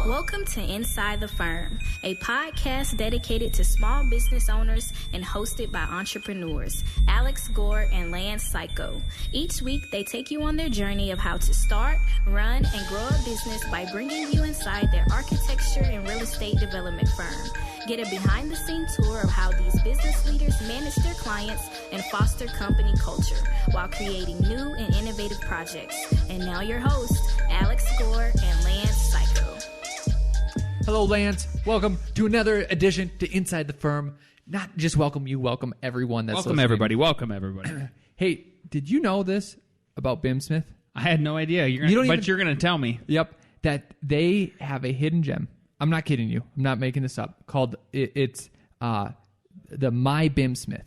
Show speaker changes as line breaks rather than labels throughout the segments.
Welcome to Inside the Firm, a podcast dedicated to small business owners and hosted by entrepreneurs, Alex Gore and Lance Cayko. Each week, they take you on their journey of how to start, run, and grow a business by bringing you inside their architecture and real estate development firm. Get a behind-the-scenes tour of how these business leaders manage their clients and foster company culture while creating new and innovative projects. And now your hosts, Alex Gore and Lance Cayko.
Hello, Lance. Welcome to another edition to Inside the Firm. Not just welcome you, welcome everyone that's
Welcome
listening.
everybody. Welcome everybody.
Hey, did you know this about BIM Smith?
I had no idea. You're going to tell me.
Yep, that they have a hidden gem. I'm not kidding you. I'm not making this up. Called it's the My BIM Smith.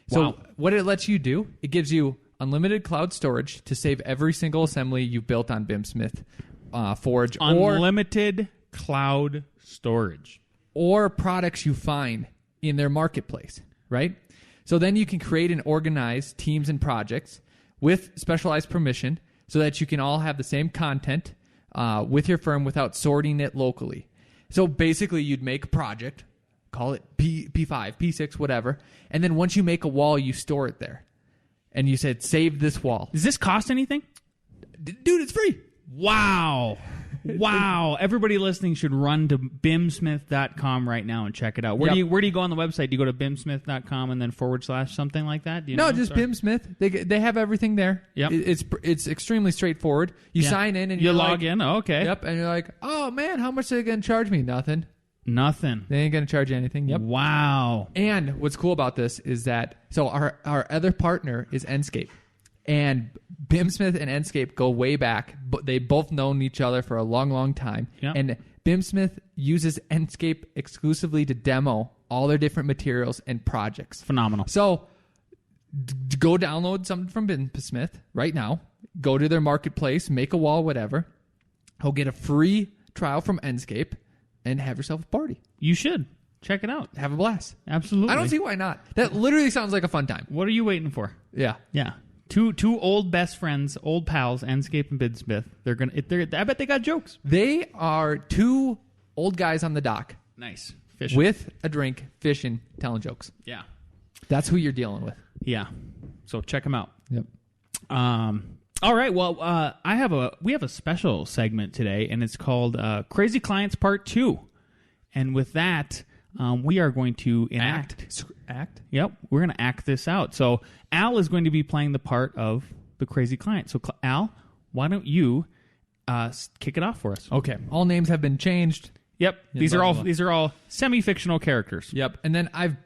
So
Wow.
what it lets you do, it gives you unlimited cloud storage to save every single assembly you built on BIM Smith Forge
Unlimited cloud storage.
or products you find in their marketplace, right? So then you can create and organize teams and projects with specialized permission so that you can all have the same content with your firm without sorting it locally. So basically you'd make a project, call it P5, P6, whatever, and then once you make a wall, you store it there. And you said, save this wall.
Does this cost anything?
Dude, it's free.
Wow. Wow. Everybody listening should run to bimsmith.com right now and check it out. Where do you go on the website? Do you go to bimsmith.com and then / something like that? Do you know?
Just BIM Smith. They have everything there.
Yep.
It's extremely straightforward. You sign in and
you
you're
log in. Oh, okay.
Yep, and you're like, oh man, how much are they going to charge me? Nothing. They ain't going to charge you anything. Yep.
Wow.
And what's cool about this is that our other partner is Enscape. And BIM Smith and Enscape go way back, but they both known each other for a long, long time.
Yep.
And BIM Smith uses Enscape exclusively to demo all their different materials and projects.
Phenomenal.
So go download something from BIM Smith right now. Go to their marketplace, make a wall, whatever. Go get a free trial from Enscape and have yourself a party.
You should. Check it out.
Have a blast.
Absolutely.
I don't see why not. That literally sounds like a fun time.
What are you waiting for?
Yeah.
Yeah. Two old best friends, old pals, Enscape and BIM Smith. I bet they got jokes.
They are two old guys on the dock.
Nice. Fishing.
With a drink, fishing, telling jokes.
Yeah.
That's who you're dealing with.
Yeah. So check them out.
Yep.
All right. Well, we have a special segment today, and it's called Crazy Clients Part 2. And with that, we are going to enact.
Act?
Yep. We're going to act this out. So Al is going to be playing the part of the crazy client. So Al, why don't you kick it off for us?
Okay. All names have been changed.
Yep. These are all semi-fictional characters.
Yep. And then I've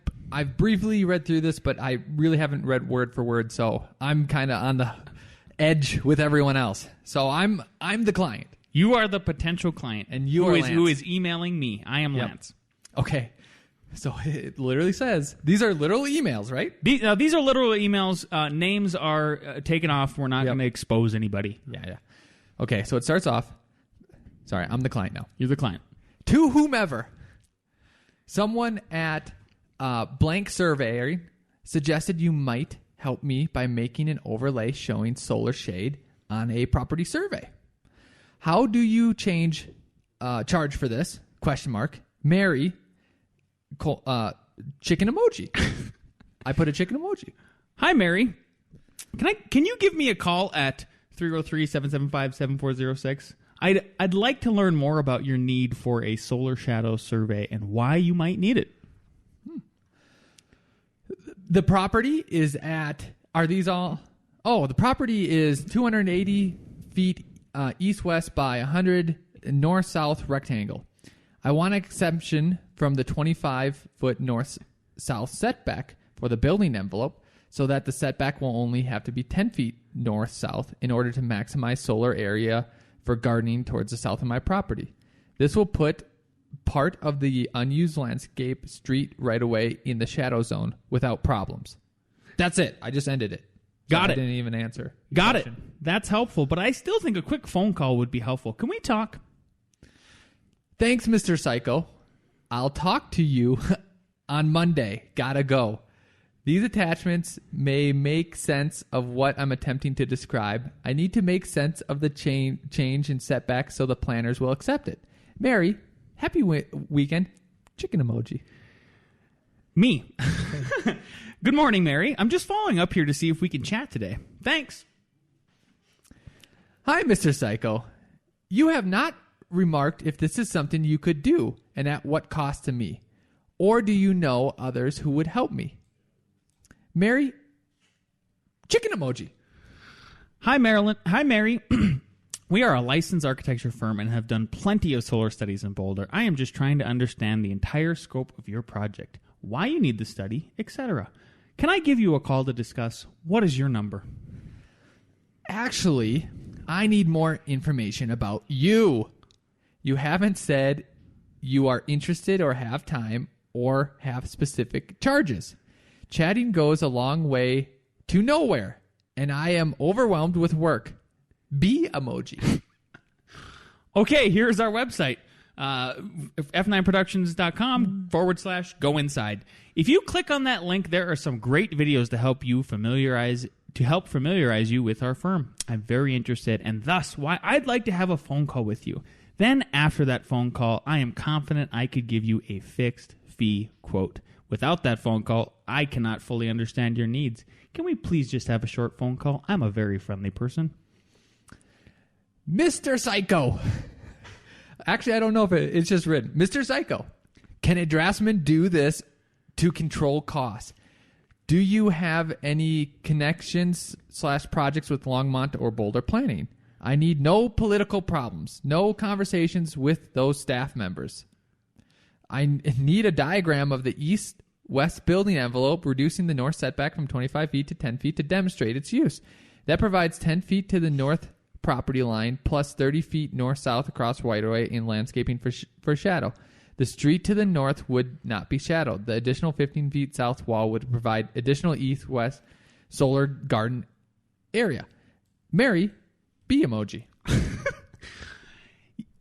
briefly read through this, but I really haven't read word for word, so I'm kind of on the edge with everyone else. So I'm the client.
You are the potential client,
and who
is emailing me. I am Lance.
Okay. So it literally says, these are literal emails, right?
These are literal emails. Names are taken off. We're not going to expose anybody.
Yeah. Okay, so it starts off. Sorry, I'm the client now.
You're the client.
To whomever, someone at Blank Survey suggested you might help me by making an overlay showing solar shade on a property survey. How do you charge for this? ? Mary, chicken emoji. I put a chicken emoji.
Hi, Mary. Can you give me a call at 303-775-7406? I'd like to learn more about your need for a solar shadow survey and why you might need it.
The property is at, are these all? Oh, the property is 280 feet east-west by 100 north-south rectangle. I want an exemption from the 25-foot north-south setback for the building envelope so that the setback will only have to be 10 feet north-south in order to maximize solar area for gardening towards the south of my property. This will put part of the unused landscape street right away in the shadow zone without problems. That's it. I just ended it.
Got
I
it.
didn't even answer.
Got it. That's helpful, but I still think a quick phone call would be helpful. Can we talk?
Thanks, Mr. Cayko. I'll talk to you on Monday. Gotta go. These attachments may make sense of what I'm attempting to describe. I need to make sense of the change in setback so the planners will accept it. Mary, happy weekend. Chicken emoji.
Me. Good morning, Mary. I'm just following up here to see if we can chat today. Thanks.
Hi, Mr. Cayko. You have not remarked if this is something you could do and at what cost to me. Or do you know others who would help me? Mary, chicken emoji.
Hi, Marilyn. Hi, Mary. We are a licensed architecture firm and have done plenty of solar studies in Boulder. I am just trying to understand the entire scope of your project, why you need the study, etc. Can I give you a call to discuss? What is your number?
Actually, I need more information about you. You haven't said you are interested or have time or have specific charges. Chatting goes a long way to nowhere, and I am overwhelmed with work. B emoji.
Okay, here's our website. f9productions.com/go inside. If you click on that link, there are some great videos to help familiarize you with our firm. I'm very interested, and thus why I'd like to have a phone call with you. Then after that phone call, I am confident I could give you a fixed fee quote. Without that phone call, I cannot fully understand your needs. Can we please just have a short phone call? I'm a very friendly person.
Mr. Cayko. Actually, I don't know if it's just written. Mr. Cayko, can a draftsman do this to control costs? Do you have any connections/projects with Longmont or Boulder planning? I need no political problems, no conversations with those staff members. I need a diagram of the east-west building envelope, reducing the north setback from 25 feet to 10 feet to demonstrate its use. That provides 10 feet to the north property line plus 30 feet north-south across right-of-way in landscaping for shadow. The street to the north would not be shadowed. The additional 15 feet south wall would provide additional east-west solar garden area. Mary, B emoji.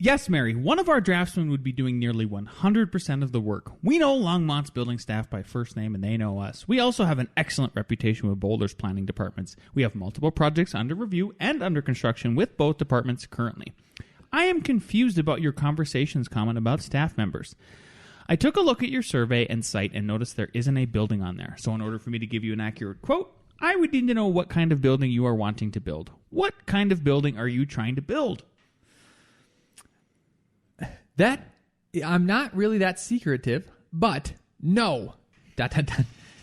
Yes, Mary. One of our draftsmen would be doing nearly 100% of the work. We know Longmont's building staff by first name, and they know us. We also have an excellent reputation with Boulder's planning departments. We have multiple projects under review and under construction with both departments currently. I am confused about your conversations comment about staff members. I took a look at your survey and site and noticed there isn't a building on there. So in order for me to give you an accurate quote, I would need to know what kind of building you are wanting to build. What kind of building are you trying to build?
I'm not really that secretive, but no. ...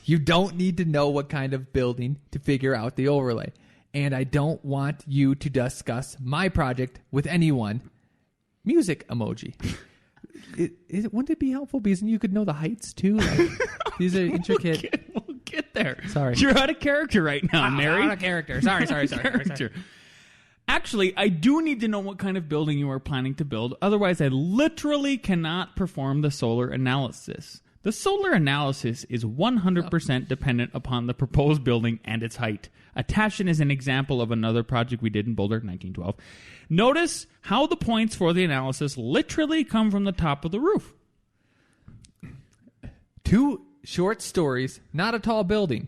You don't need to know what kind of building to figure out the overlay. And I don't want you to discuss my project with anyone. Music emoji. Wouldn't it be helpful because then you could know the heights too? Like, these are intricate.
We'll get there.
Sorry.
You're out of character right now, Mary.
Out of character. Sorry.
Actually, I do need to know what kind of building you are planning to build. Otherwise, I literally cannot perform the solar analysis. The solar analysis is 100% dependent upon the proposed building and its height. Attached is an example of another project we did in Boulder, 1912. Notice how the points for the analysis literally come from the top of the roof.
2 short stories, not a tall building.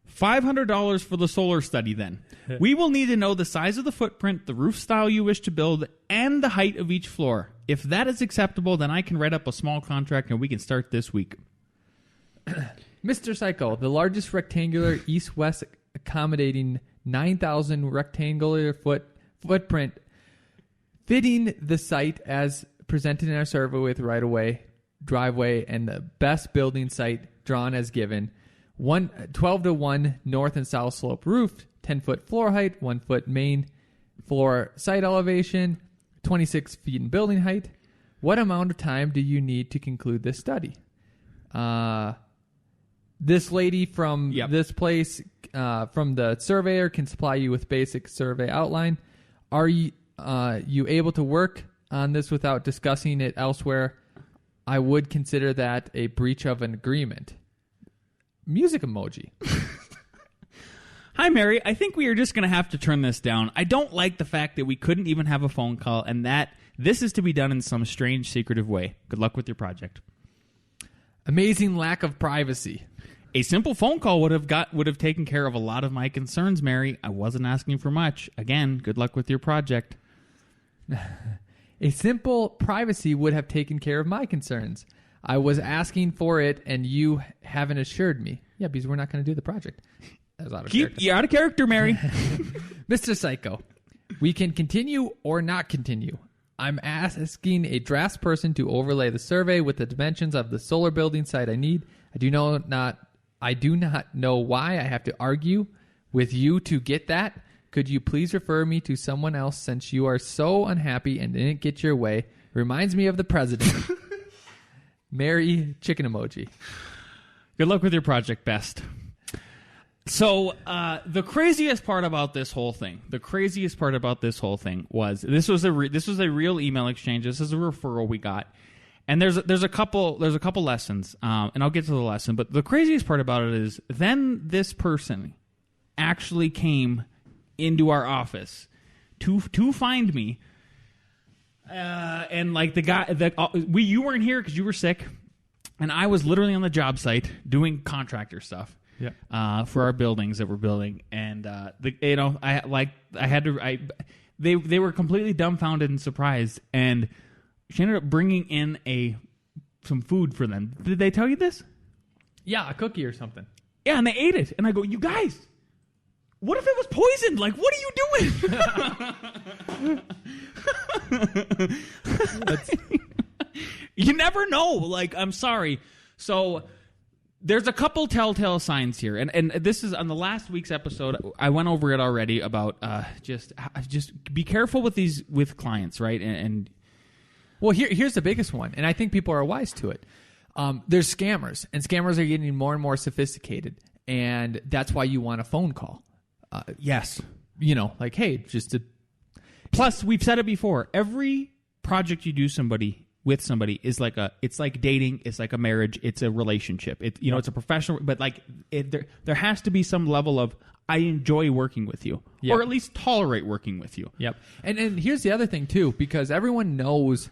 $500 for the solar study, then. We will need to know the size of the footprint, the roof style you wish to build, and the height of each floor. If that is acceptable, then I can write up a small contract and we can start this week.
Mr. Cayko, the largest rectangular east-west accommodating 9,000 rectangular footprint fitting the site as presented in our survey with right-of-way, driveway, and the best building site drawn as given. 12-to-1 north and south slope roof, 10-foot floor height, 1-foot main floor site elevation, 26 feet in building height. What amount of time do you need to conclude this study? This lady from this place, from the surveyor, can supply you with basic survey outline. Are you able to work on this without discussing it elsewhere? I would consider that a breach of an agreement. Music emoji.
Hi, Mary. I think we are just going to have to turn this down. I don't like the fact that we couldn't even have a phone call and that this is to be done in some strange, secretive way. Good luck with your project.
Amazing lack of privacy.
A simple phone call would have taken care of a lot of my concerns, Mary. I wasn't asking for much. Again, good luck with your project.
A simple privacy would have taken care of my concerns. I was asking for it, and you haven't assured me. Yeah, because we're not going to do the project. That was out of character.
You're out of character, Mary.
Mr. Cayko, we can continue or not continue. I'm asking a draftsperson to overlay the survey with the dimensions of the solar building site I need. I do not know why I have to argue with you to get that. Could you please refer me to someone else since you are so unhappy and didn't get your way? Reminds me of the president. Mary chicken emoji.
Good luck with your project, best. So the craziest part about this whole thing, was this was a real email exchange. This is a referral we got, and there's a couple lessons, and I'll get to the lesson. But the craziest part about it is then this person actually came into our office to find me, and like you weren't here because you were sick, and I was literally on the job site doing contractor stuff. Yeah. For our buildings that we're building, and they were completely dumbfounded and surprised, and she ended up bringing in some food for them. Did they tell you this?
Yeah, a cookie or something.
Yeah, and they ate it, and I go, you guys, what if it was poisoned? Like, what are you doing? You never know. Like, I'm sorry. So there's a couple telltale signs here, and this is on the last week's episode. I went over it already about just be careful with clients, right? And
well, here's the biggest one, and I think people are wise to it. There's scammers, and scammers are getting more and more sophisticated, and that's why you want a phone call.
Yes,
like, hey, just to.
Plus, we've said it before. Every project you do with somebody is it's like dating, it's like a marriage, it's a relationship. It's a professional, but there has to be some level of I enjoy working with you, or at least tolerate working with you.
Yep. And here's the other thing too, because everyone knows,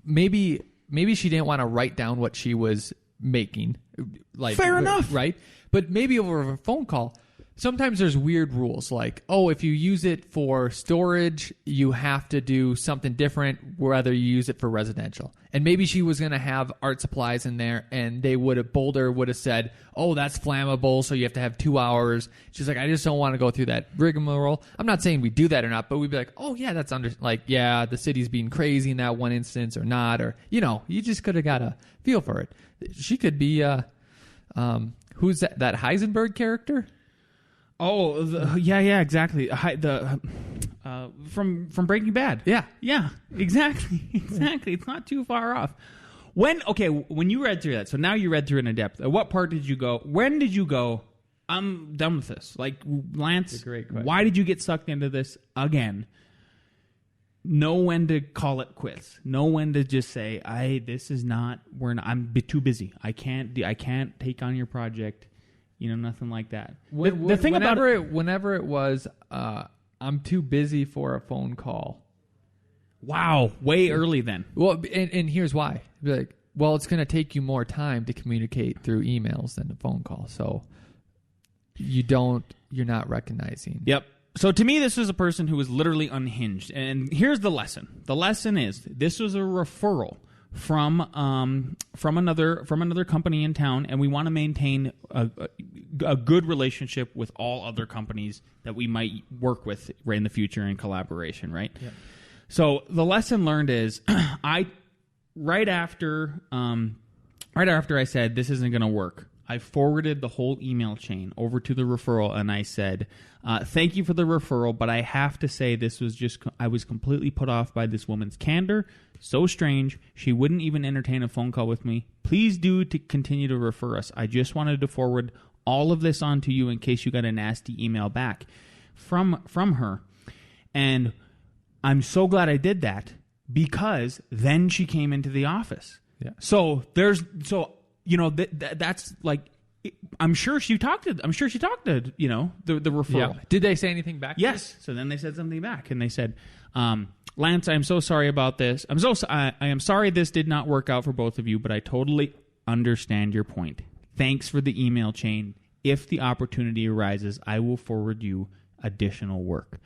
maybe she didn't want to write down what she was making.
Fair enough,
right? But maybe over a phone call. Sometimes there's weird rules like, if you use it for storage, you have to do something different whether you use it for residential. And maybe she was going to have art supplies in there, and Boulder would have said, that's flammable, so you have to have 2 hours. She's like, I just don't want to go through that rigmarole. I'm not saying we do that or not, but we'd be like, that's the city's being crazy in that one instance or not. Or, you just could have got a feel for it. She could be, who's that Heisenberg character?
Oh, yeah, exactly. From Breaking Bad. Yeah, exactly. It's not too far off. When you read through that, so now you read through it in depth. At what part did you go? When did you go? I'm done with this. Like, Lance,
that's a great question.
Why did you get sucked into this again? Know when to call it quits. Know when to just say, I'm too busy. I can't take on your project. Nothing like that. The thing
whenever it was, I'm too busy for a phone call.
Wow, way early then.
Well, and here's why. Be like, it's going to take you more time to communicate through emails than a phone call. So you're not recognizing.
Yep. So to me, this was a person who was literally unhinged. And here's the lesson. The lesson is this was a referral from another company in town, and we want to maintain a good relationship with all other companies that we might work with right in the future in collaboration, right? Yeah. So the lesson learned is right after I said this isn't going to work, I forwarded the whole email chain over to the referral, and I said, thank you for the referral, but I have to say I was completely put off by this woman's candor. So strange. She wouldn't even entertain a phone call with me. Please do to continue to refer us. I just wanted to forward all of this on to you in case you got a nasty email back from her. And I'm so glad I did that because then she came into the office.
Yeah.
So that's like, I'm sure she talked to the referral.
Yeah. Did they say anything back?
Yes. So then they said something back, and they said, Lance, I'm so sorry about this. I am sorry this did not work out for both of you, but I totally understand your point. Thanks for the email chain. If the opportunity arises, I will forward you additional work.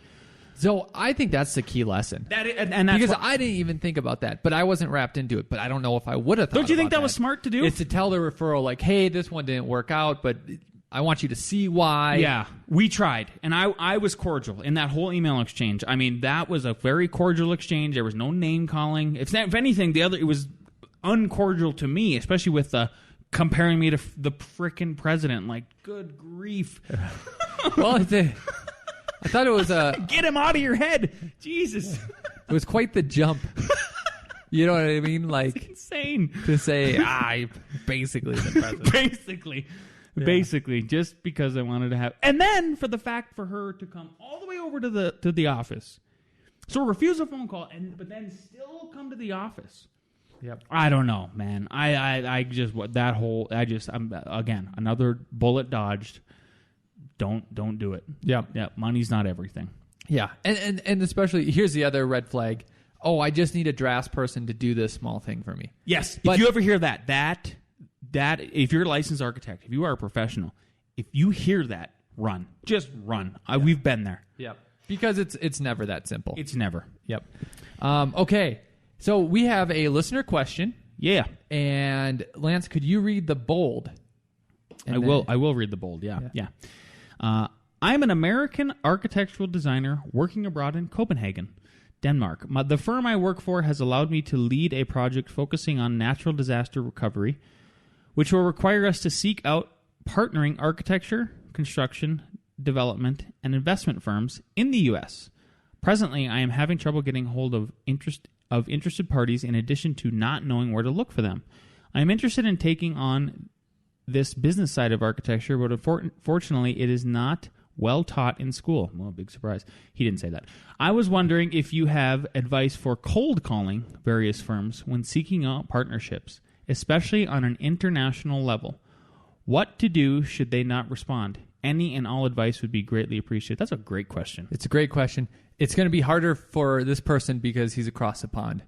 So I think that's the key lesson.
And that's
because I didn't even think about that, but I wasn't wrapped into it. But I don't know if I would have thought.
Don't you think
about
that was smart to do?
It's to tell the referral, like, hey, this one didn't work out, but I want you to see why.
Yeah, we tried, and I was cordial in that whole email exchange. I mean, that was a very cordial exchange. There was no name calling. If anything, it was uncordial to me, especially with comparing me to the frickin' president. Like, good grief.
Well, I thought it was
get him out of your head, Jesus.
It was quite the jump. You know what I mean? Like,
it's insane
to say, basically the president.
Basically, just because I wanted to have, and then for the fact for her to come all the way over to the office, so refuse a phone call, but then still come to the office.
Yep.
I don't know, man. I'm again, another bullet dodged. Don't do it.
Yeah.
Yeah. Money's not everything.
Yeah. And especially, here's the other red flag. Oh, I just need a drafts person to do this small thing for me.
Yes. But if you ever hear that if you're a licensed architect, if you are a professional, if you hear that, run. Just run. We've been there.
Yep. Because it's never that simple.
It's never.
Yep. Okay. So we have a listener question.
Yeah.
And Lance, could you read the bold?
I will read the bold. Yeah. I'm an American architectural designer working abroad in Copenhagen, Denmark. The firm I work for has allowed me to lead a project focusing on natural disaster recovery, which will require us to seek out partnering architecture, construction, development, and investment firms in the U.S. Presently, I am having trouble getting hold of interested parties in addition to not knowing where to look for them. I am interested in taking on this business side of architecture, but unfortunately, it is not well taught in school. Well, big surprise. He didn't say that. I was wondering if you have advice for cold calling various firms when seeking out partnerships, especially on an international level. What to do should they not respond? Any and all advice would be greatly appreciated. That's a great question.
It's a great question. It's going to be harder for this person because he's across the pond,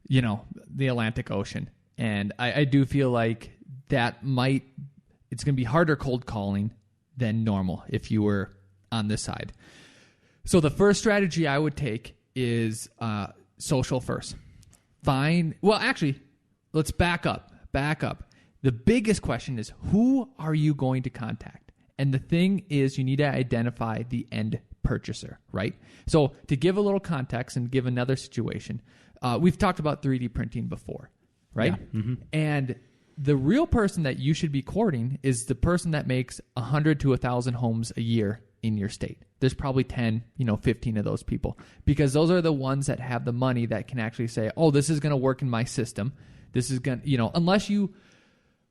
the Atlantic Ocean. And I do feel like it's going to be harder cold calling than normal if you were on this side. So the first strategy I would take is social first. Let's back up. The biggest question is, who are you going to contact? And the thing is, you need to identify the end purchaser, right? So to give a little context and give another situation, we've talked about 3D printing before, right?
Yeah. Mm-hmm.
And the real person that you should be courting is the person that makes 100 to 1,000 homes a year in your state. There's probably 10, 15 of those people, because those are the ones that have the money that can actually say, oh, this is going to work in my system. This is going to, unless you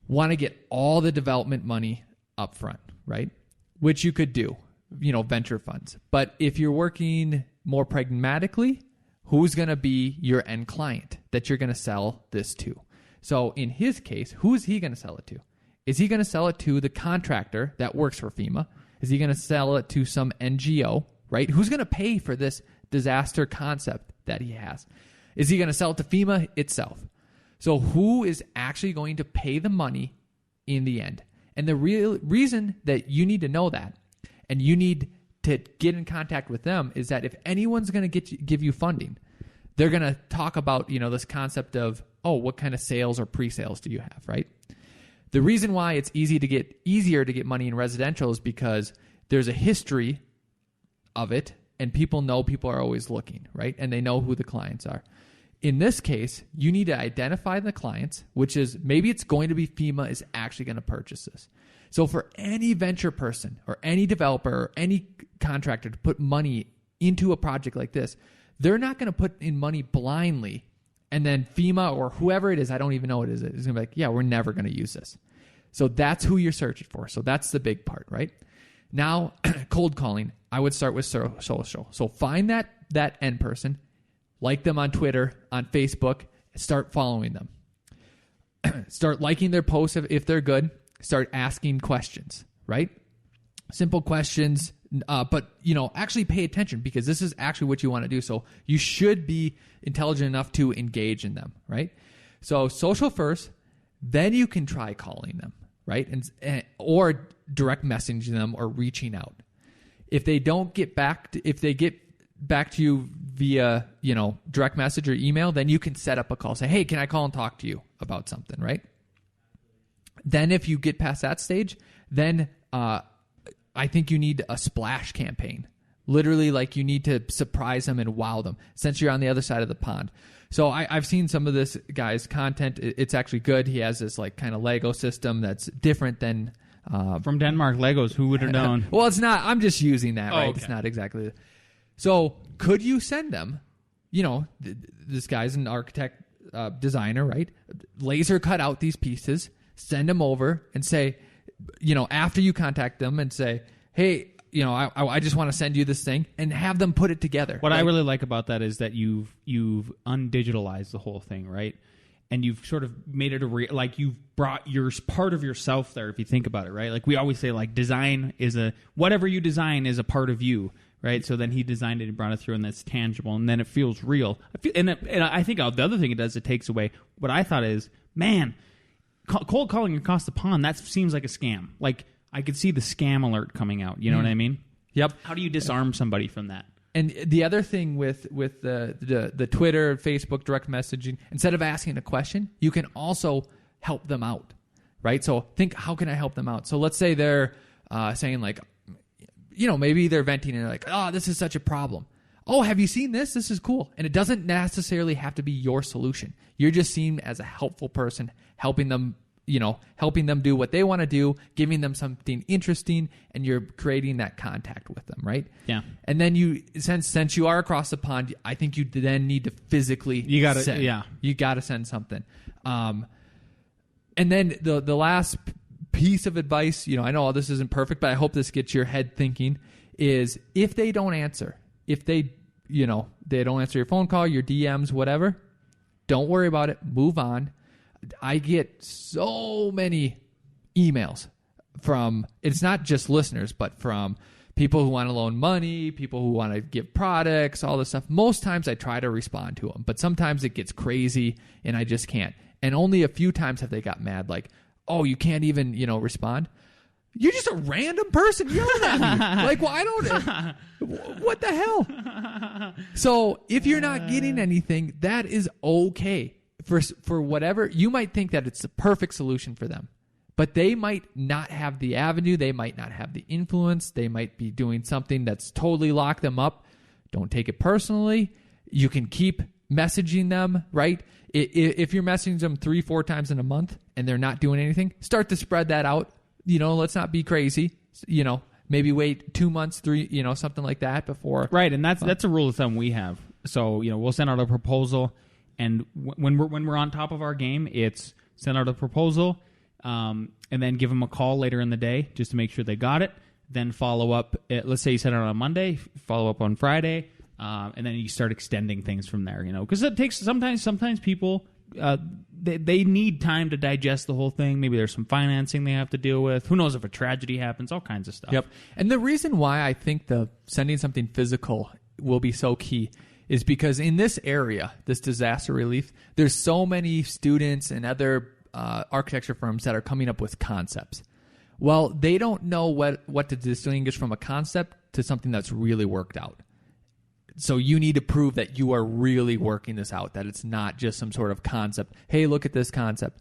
want to get all the development money up front, right? Which you could do, venture funds. But if you're working more pragmatically, who's going to be your end client that you're going to sell this to? So in his case, who is he going to sell it to? Is he going to sell it to the contractor that works for FEMA? Is he going to sell it to some NGO, right? Who's going to pay for this disaster concept that he has? Is he going to sell it to FEMA itself? So who is actually going to pay the money in the end? And the real reason that you need to know that, and you need to get in contact with them, is that if anyone's going to give you funding, they're going to talk about, this concept of, oh, what kind of sales or pre-sales do you have, right? The reason why it's easier to get money in residential is because there's a history of it, and people are always looking, right? And they know who the clients are. In this case, you need to identify the clients, which is maybe it's going to be FEMA is actually going to purchase this. So for any venture person or any developer or any contractor to put money into a project like this, they're not going to put in money blindly, and then FEMA or whoever it is, I don't even know what it is going to be like, yeah, we're never going to use this. So that's who you're searching for. So that's the big part, right? Now, cold calling, I would start with social. So find that end person, like them on Twitter, on Facebook, start following them. Start liking their posts if they're good. Start asking questions, right? Simple questions, but actually pay attention, because this is actually what you want to do. So you should be intelligent enough to engage in them, right? So social first, then you can try calling them, right? Or direct messaging them or reaching out. If they don't get back, if they get back to you via, direct message or email, then you can set up a call. Say, hey, can I call and talk to you about something, right? Then if you get past that stage, then I think you need a splash campaign. Literally, like, you need to surprise them and wow them since you're on the other side of the pond. So I've seen some of this guy's content. It's actually good. He has this like kind of Lego system that's different than...
From Denmark, Legos, who would have known?
Well, it's not. I'm just using that, right?
Okay.
It's not exactly... So could you send them, this guy's an architect, designer, right? Laser cut out these pieces, send them over and say, after you contact them and say, hey, I just want to send you this thing, and have them put it together.
What I really like about that is that you've undigitalized the whole thing, right? And you've sort of made it like you've brought your part of yourself there. If you think about it, right? Like we always say, like design is whatever you design is a part of you, right? So then he designed it and brought it through, and that's tangible, and then it feels real. And I think the other thing it does, it takes away what I thought is, man, cold calling across the pond. That seems like a scam. Like, I could see the scam alert coming out. You know what I mean?
Yep.
How do you disarm somebody from that?
And the other thing with the Twitter, Facebook direct messaging, instead of asking a question, you can also help them out, right? So think, how can I help them out? So let's say they're saying like, maybe they're venting and they're like, oh, this is such a problem. Oh, have you seen this? This is cool. And it doesn't necessarily have to be your solution. You're just seen as a helpful person, helping them do what they want to do, giving them something interesting, and you're creating that contact with them, right?
Yeah.
And then since you are across the pond, I think you then need to physically send.
Yeah.
You got to send something. And then the last piece of advice, I know all this isn't perfect, but I hope this gets your head thinking, is if they don't answer, if they don't answer your phone call, your DMs, whatever, don't worry about it. Move on. I get so many emails from, it's not just listeners, but from people who want to loan money, people who want to give products, all this stuff. Most times I try to respond to them, but sometimes it gets crazy and I just can't. And only a few times have they got mad, like, oh, you can't even, respond. You're just a random person yelling at me. Like, well, I don't... What the hell? So if you're not getting anything, that is okay. For whatever, you might think that it's the perfect solution for them, but they might not have the avenue. They might not have the influence. They might be doing something that's totally locked them up. Don't take it personally. You can keep messaging them, right? If you're messaging them 3-4 times in a month and they're not doing anything, start to spread that out. Let's not be crazy. Maybe wait 2 months, 3, something like that before.
Right, and that's a rule of thumb we have. So we'll send out a proposal, and when we're on top of our game, it's send out a proposal, and then give them a call later in the day just to make sure they got it. Then follow up. Let's say you send it out on Monday, follow up on Friday, and then you start extending things from there. Because it takes sometimes people. They need time to digest the whole thing. Maybe there's some financing they have to deal with. Who knows if a tragedy happens? All kinds of stuff.
Yep. And the reason why I think the sending something physical will be so key is because in this area, this disaster relief, there's so many students and other architecture firms that are coming up with concepts. Well, they don't know what to distinguish from a concept to something that's really worked out. So you need to prove that you are really working this out, that it's not just some sort of concept. Hey, look at this concept.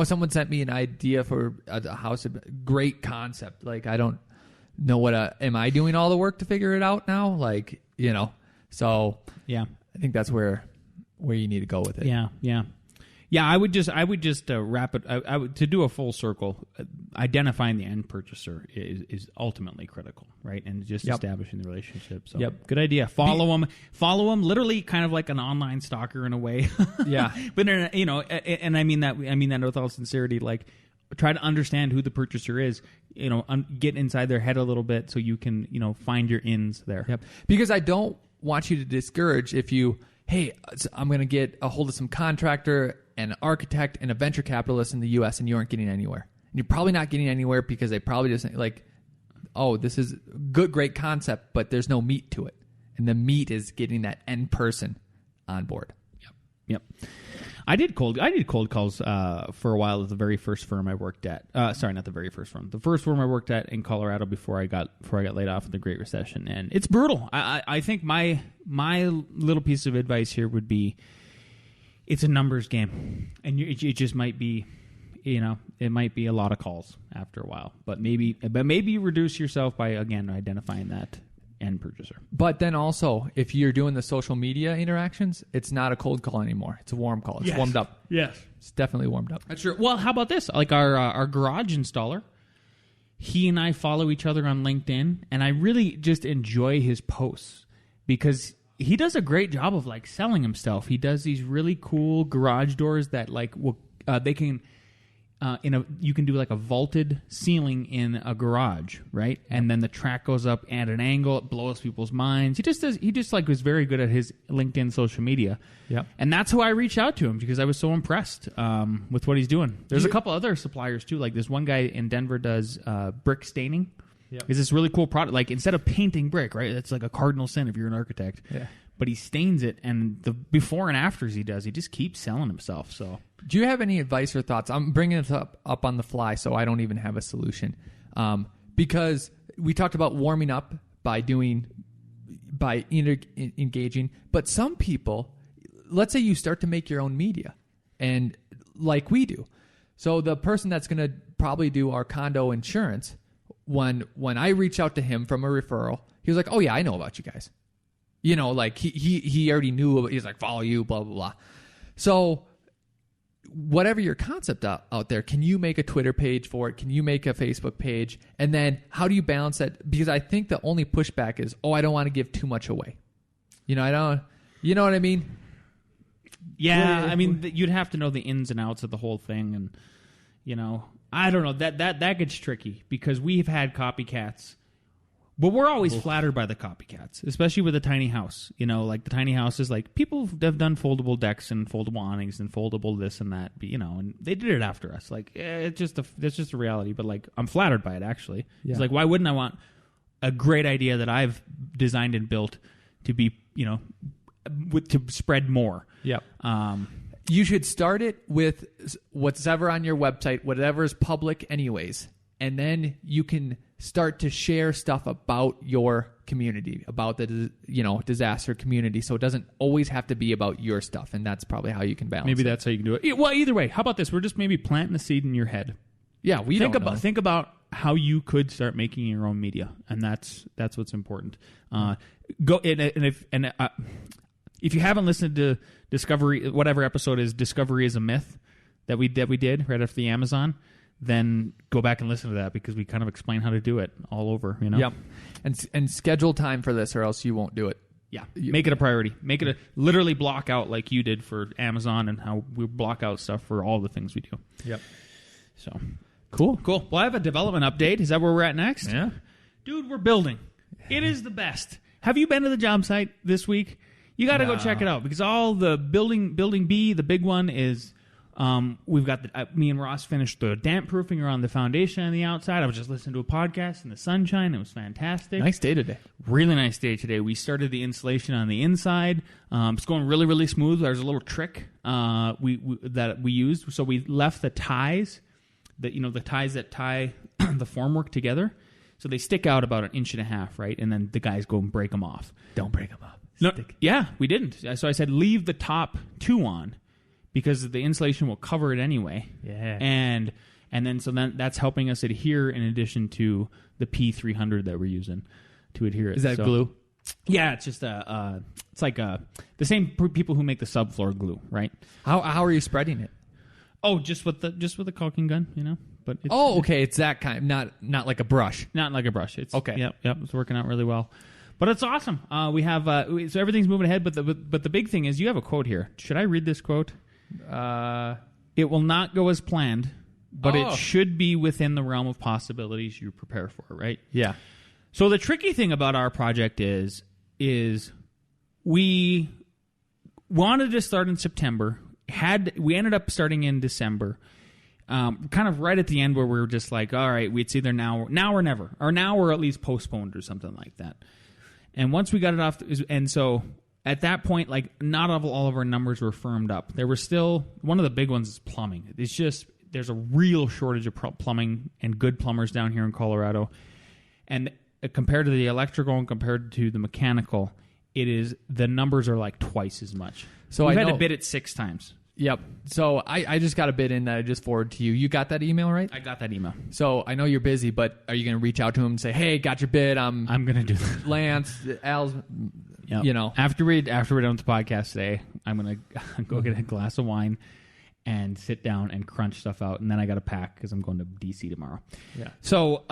Someone sent me an idea for a house, great concept. Like, I don't know am I doing all the work to figure it out now? Like, so
yeah,
I think that's where you need to go with it.
Yeah, I would just wrap it. I would, to do a full circle, identifying the end purchaser is ultimately critical, right? And just establishing the relationship. So, good idea. Follow them. Literally, kind of like an online stalker in a way.
Yeah,
but and I mean that with all sincerity. Like, try to understand who the purchaser is. Get inside their head a little bit so you can find your ins there.
Yep. Because I don't want you to discourage if you. Hey, I'm going to get a hold of some contractor, an architect, and a venture capitalist in the U.S., and you aren't getting anywhere. And you're probably not getting anywhere because they probably just like, oh, this is great concept, but there's no meat to it. And the meat is getting that end person on board.
Yep. I did cold calls for a while at the very first firm I worked at. Sorry, not the very first firm. The first firm I worked at in Colorado before I got laid off in the Great Recession, and it's brutal. I think my little piece of advice here would be, it's a numbers game, and it just might be, it might be a lot of calls after a while. But maybe you reduce yourself by, again, identifying that end purchaser.
But then also, if you're doing the social media interactions, it's not a cold call anymore. It's a warm call. It's warmed up.
Yes.
It's definitely warmed up.
That's true. Well, how about this? Like our garage installer, he and I follow each other on LinkedIn, and I really just enjoy his posts because he does a great job of like selling himself. He does these really cool garage doors that like they can you can do like a vaulted ceiling in a garage, right? And then the track goes up at an angle, it blows people's minds. He just like was very good at his LinkedIn social media.
Yeah.
And that's who I reached out to him because I was so impressed with what he's doing. There's a couple other suppliers too. Like this one guy in Denver does brick staining.
Yep.
It's this really cool product. Like instead of painting brick, right? That's like a cardinal sin if you're an architect.
Yeah.
But he stains it, and the before and afters he just keeps selling himself. So,
do you have any advice or thoughts? I'm bringing it up on the fly, so I don't even have a solution. Because we talked about warming up by engaging, but some people, let's say you start to make your own media, and like we do. So the person that's going to probably do our condo insurance, when I reach out to him from a referral, he was like, "Oh yeah, I know about you guys." Like he already knew. He's like, follow you, blah, blah, blah. So whatever your concept out there, can you make a Twitter page for it? Can you make a Facebook page? And then how do you balance that? Because I think the only pushback is, I don't want to give too much away. I don't, you know what I mean?
Yeah, I mean, you'd have to know the ins and outs of the whole thing. And, I don't know. That gets tricky because we've had copycats. But we're always flattered by the copycats, especially with a tiny house. Like the tiny house is like people have done foldable decks and foldable awnings and foldable this and that. But, and they did it after us. Like that's just a reality. But like I'm flattered by it actually. Yeah. It's like why wouldn't I want a great idea that I've designed and built to be to spread more?
Yep. You should start it with what's ever on your website, whatever is public, anyways, and then you can start to share stuff about your community, about the disaster community. So it doesn't always have to be about your stuff, and that's probably how you can balance.
Maybe that's how you can do it. Well, either way, how about this? We're just maybe planting the seed in your head.
Yeah,
think about how you could start making your own media, and that's what's important. If you haven't listened to Discovery, whatever episode is Discovery is a Myth that we did right after the Amazon, then go back and listen to that because we kind of explain how to do it all over,
Yep. And schedule time for this or else you won't do it.
Yeah. Make it a priority. Make it literally block out like you did for Amazon and how we block out stuff for all the things we do.
Yep.
So, cool. Well, I have a development update. Is that where we're at next?
Yeah.
Dude, we're building. It is the best. Have you been to the job site this week? You got to go check it out because all the building B, the big one is... we've got me and Ross finished the damp proofing around the foundation on the outside. I was just listening to a podcast in the sunshine. It was fantastic.
Nice day today.
Really nice day today. We started the insulation on the inside. It's going really, really smooth. There's a little trick that we used. So we left the ties, the ties that tie the formwork together. So they stick out about 1.5 inches, right? And then the guys go and break them off.
Don't break them up.
No, yeah, we didn't. So I said leave the top 2 on. Because the insulation will cover it anyway.
Yeah.
And then that's helping us adhere in addition to the P300 that we're using to adhere it.
Is that glue?
Yeah, it's just it's like the same people who make the subfloor glue, right?
How are you spreading it?
Oh, just with the caulking gun, But it's,
okay, it's that kind, not like a brush.
Not like a brush. It's
okay.
Yep, it's working out really well. But it's awesome. We have so everything's moving ahead. But the big thing is you have a quote here. Should I read this quote? It will not go as planned, but it should be within the realm of possibilities you prepare for, right?
Yeah.
So the tricky thing about our project is we wanted to start in September. We ended up starting in December, kind of right at the end where we were just like, all right, it's either now or never, or now or at least postponed or something like that. And once we got it off, and so at that point, like, not all of our numbers were firmed up. There were still, one of the big ones is plumbing. It's just, there's a real shortage of plumbing and good plumbers down here in Colorado. And compared to the electrical and compared to the mechanical, the numbers are like twice as much.
So
We've had to bid it 6 times.
Yep. So I just got a bid in that I just forwarded to you. You got that email, right?
I got that email.
So I know you're busy, but are you going to reach out to him and say, hey, got your bid?
I'm going to do that.
Lance, Al's,
Yep.
you know.
After we're done with the podcast today, I'm going to go get a glass of wine and sit down and crunch stuff out. And then I got to pack because I'm going to D.C. tomorrow.
Yeah.
So,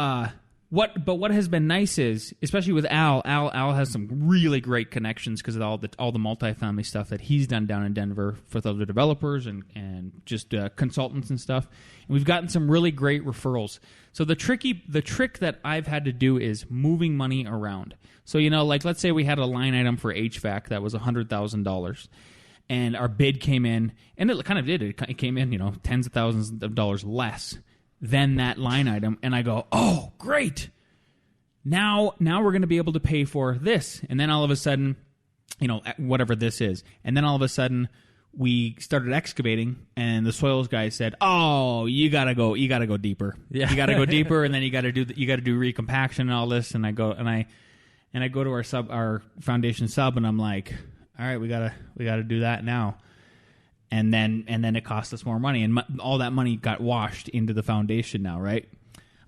what has been nice is, especially with Al has some really great connections because of all the multifamily stuff that he's done down in Denver with other developers and just consultants and stuff. And we've gotten some really great referrals. So the trick that I've had to do is moving money around. So, like, let's say we had a line item for HVAC that was $100,000. And our bid came in, and it kind of did. It came in, tens of thousands of dollars less than that line item. And I go, oh, great. Now we're going to be able to pay for this. And then all of a sudden, whatever this is. And then all of a sudden, we started excavating, and the soils guy said, "Oh, you gotta go deeper.
Yeah.
You gotta go deeper, and then you gotta do recompaction and all this." And I go to our foundation sub, and I'm like, "All right, we gotta do that now." And then it cost us more money, and all that money got washed into the foundation now, right?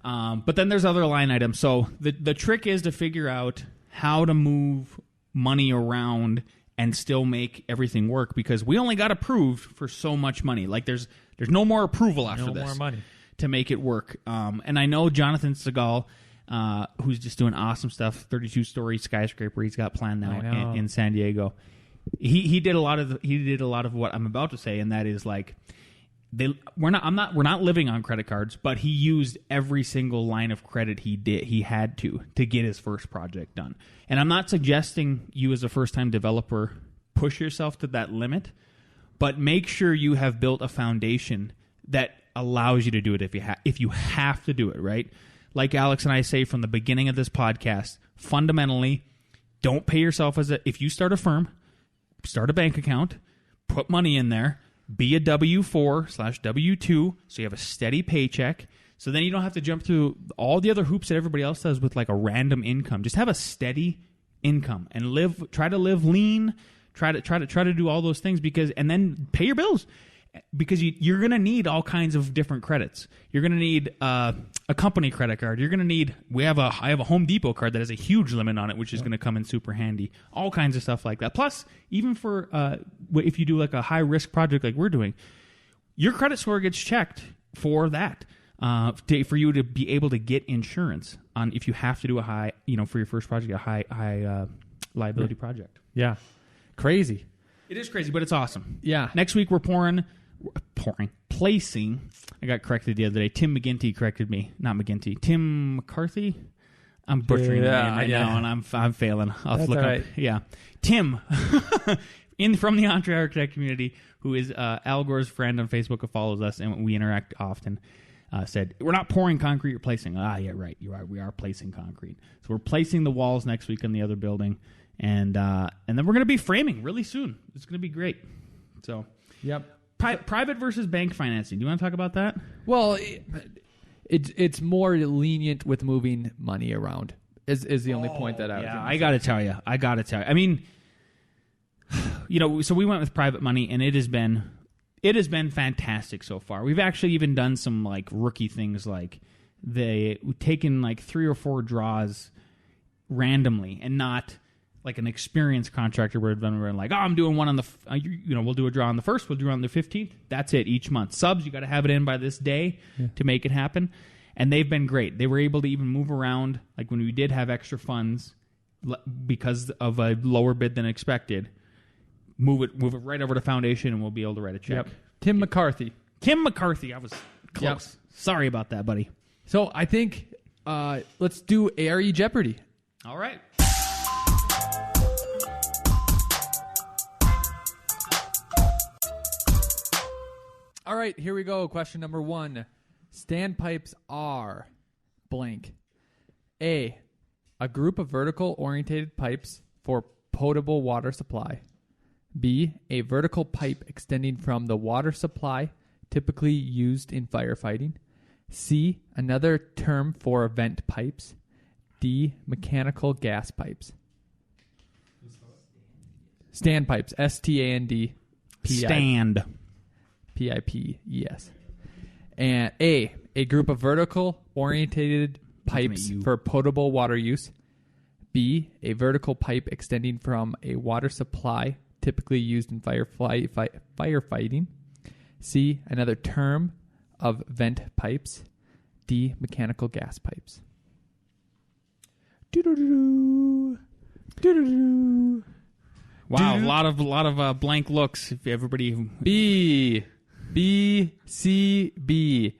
But then there's other line items. So the trick is to figure out how to move money around and still make everything work, because we only got approved for so much money. Like there's no more approval after this.
No more money
to make it work. And I know Jonathan Segal, who's just doing awesome stuff, 32-story skyscraper he's got planned now in San Diego. He did a lot of what I'm about to say, and that is like we're not living on credit cards, but he used every single line of credit he had to get his first project done. And I'm not suggesting you as a first-time developer push yourself to that limit, but make sure you have built a foundation that allows you to do it if you have to do it, right? Like Alex and I say from the beginning of this podcast, fundamentally, don't pay yourself if you start a firm, start a bank account, put money in there, be a W-4/W-2, so you have a steady paycheck. So then you don't have to jump through all the other hoops that everybody else does with like a random income. Just have a steady income and try to live lean. Try to do all those things and then pay your bills, because you're going to need all kinds of different credits. You're going to need a company credit card. You're going to need. I have a Home Depot card that has a huge limit on it, which is going to come in super handy. All kinds of stuff like that. Plus, even for if you do like a high risk project like we're doing, your credit score gets checked for that. For you to be able to get insurance on if you have to do a high, for your first project, a high liability project.
Yeah. Crazy.
It is crazy, but it's awesome.
Yeah.
Next week we're placing. I got corrected the other day. Tim McGinty corrected me. Not McGinty. Tim McCarthy. I'm butchering the name right now, and I'm failing. I'll
That's
look
right.
up. Yeah. Tim from the Entre Architect community, who is Al Gore's friend on Facebook, who follows us, and we interact often. Said, we're not pouring concrete, you're placing. Yeah, right. You are. We are placing concrete. So we're placing the walls next week in the other building, and then we're going to be framing really soon. It's going to be great. So,
yep.
Private versus bank financing. Do you want to talk about that?
Well, it's more lenient with moving money around. Is the only point that I was.
Yeah, I got to tell you. I mean, so we went with private money, and it has been fantastic so far. We've actually even done some like rookie things, like we've taken like 3 or 4 draws randomly, and not like an experienced contractor where we're like, I'm doing one on the, we'll do a draw on the 1st, we'll do it on the 15th. That's it each month. Subs, you got to have it in by this day to make it happen. And they've been great. They were able to even move around, like when we did have extra funds because of a lower bid than expected. Move it right over to foundation, and we'll be able to write a check.
Yep. Tim McCarthy. I was close. Yep.
Sorry about that, buddy.
So I think let's do A.R.E. Jeopardy.
All right.
All right, here we go. Question number 1. Standpipes are blank. A group of vertical orientated pipes for potable water supply. B, a vertical pipe extending from the water supply, typically used in firefighting. C, another term for vent pipes. D, mechanical gas pipes. Stand pipes. S-T-A-N-D.
Stand.
P-I-P-E-S. And a group of vertical orientated pipes for potable water use. B, a vertical pipe extending from a water supply, typically used in firefighting. C, another term of vent pipes. D, mechanical gas pipes. Doo-doo-doo-doo. Doo-doo-doo.
Wow, a lot of blank looks. If everybody
B, C, B.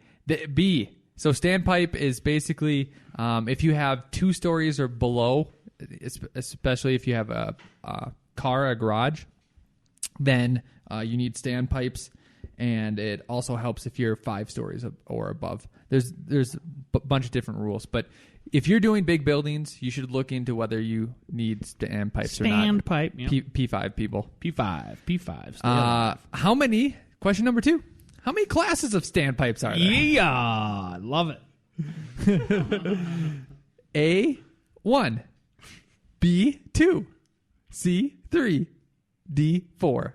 B. So standpipe is basically if you have 2 stories or below, especially if you have a car, a garage, then you need standpipes, and it also helps if you're 5 stories or above. There's a bunch of different rules, but if you're doing big buildings, you should look into whether you need standpipes or not.
Standpipe. Yep.
P5 people.
P5.
How many? Question number 2. How many classes of standpipes are there?
Yeah, love it.
A1, B2, C3, D4.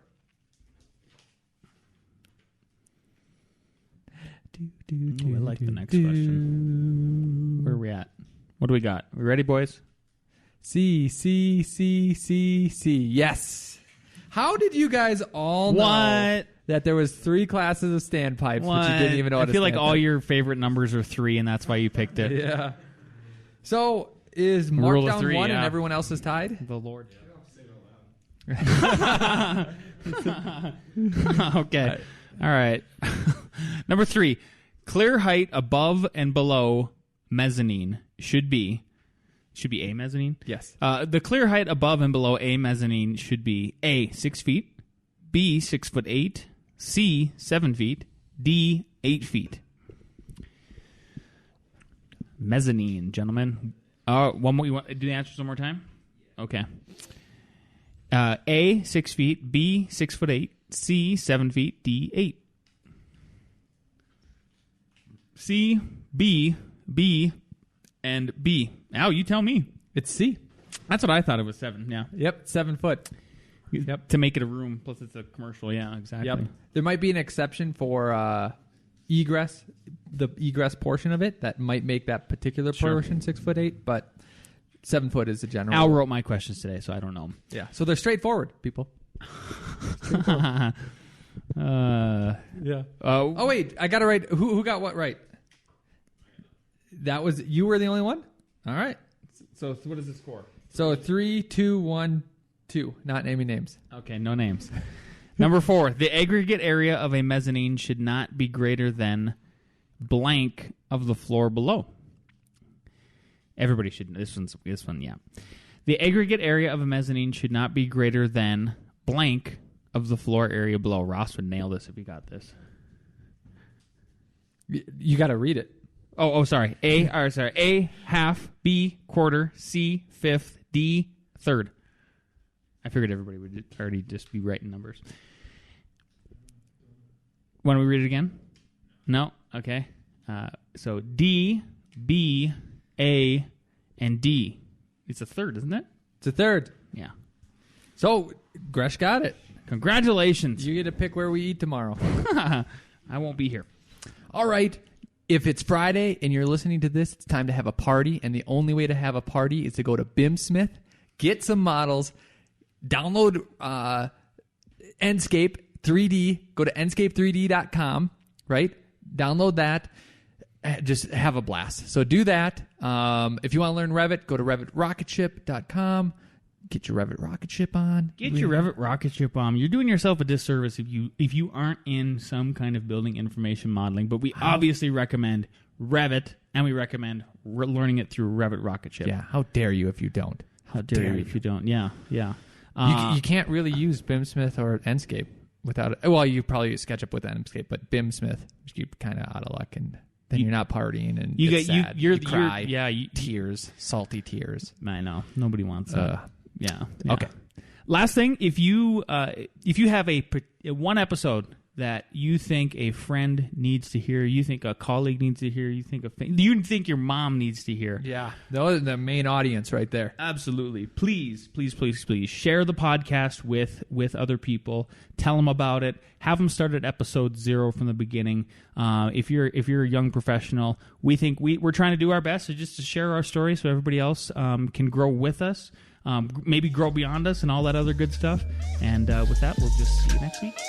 Ooh, I like the next question. Where are we at? What do we got? We ready, boys?
C. Yes. How did you guys all know that there was 3 classes of standpipes, which you didn't even know?
I feel like all your favorite numbers are 3, and that's why you picked it.
Yeah. So is Mark
Rule of
down
3,
1
yeah.
and everyone else is tied?
The Lord.
Yeah.
Okay. All right. Number 3. Clear height above and below mezzanine should be a mezzanine?
Yes.
The clear height above and below a mezzanine should be A, 6 feet, B, 6'8", C, 7 feet, D, 8 feet. Mezzanine, gentlemen. One more. You want to do the answers one more time? Okay. A, 6 feet, B, 6'8", C, 7 feet, D, 8. C, B, and B. Now you tell me.
It's C.
That's what I thought it was 7. Yeah.
Yep, 7 foot. Yep.
To make it a room. Plus, it's a commercial. Yeah, exactly.
Yep. There might be an exception for egress, the egress portion of it that might make that particular portion 6'8", but 7 foot is the general.
Al wrote my questions today, so I don't know.
Yeah. So they're straightforward, people.
Yeah.
Oh wait, I got it right. Who got what right? That was you. Were the only one. All right.
So what is the score?
So 3, 2, 1, 2. Not naming names.
Okay, no names. Number 4. The aggregate area of a mezzanine should not be greater than blank of the floor below. Everybody should. This one. Yeah. The aggregate area of a mezzanine should not be greater than blank of the floor area below. Ross would nail this if he got this.
You got to read it.
Oh, sorry. A half, B quarter, C fifth, D third. I figured everybody would already just be writing numbers. Want to read it again? No? Okay. So D, B, A, and D. It's a third, isn't it?
It's a third.
Yeah.
So Gresh got it.
Congratulations.
You get to pick where we eat tomorrow.
I won't be here.
All right. If it's Friday and you're listening to this, it's time to have a party. And the only way to have a party is to go to BIM Smith, get some models, download Enscape 3D, go to enscape3d.com, right? Download that. Just have a blast. So do that. If you want to learn Revit, go to revitrocketship.com. Get your Revit rocket ship on.
Get your Revit rocket ship on. You're doing yourself a disservice if you aren't in some kind of building information modeling. But we obviously recommend Revit, and we recommend learning it through Revit rocket ship.
Yeah, how dare you if you don't?
How dare you if you don't? Yeah.
You can't really use BIM Smith or Enscape without it. Well, you probably use SketchUp with Enscape, but BIM Smith, you're kind of out of luck, and then you're not partying, and you sad. You cry. Tears, salty tears.
I know. Nobody wants that. Yeah.
Okay.
Last thing, if you have a one episode that you think a friend needs to hear, you think a colleague needs to hear, you think your mom needs to hear.
Yeah, those are the main audience right there.
Absolutely. Please share the podcast with other people. Tell them about it. Have them start at episode 0 from the beginning. If you're a young professional, we think we're trying to do our best to share our story so everybody else can grow with us. Maybe grow beyond us and all that other good stuff. And with that, we'll just see you next week.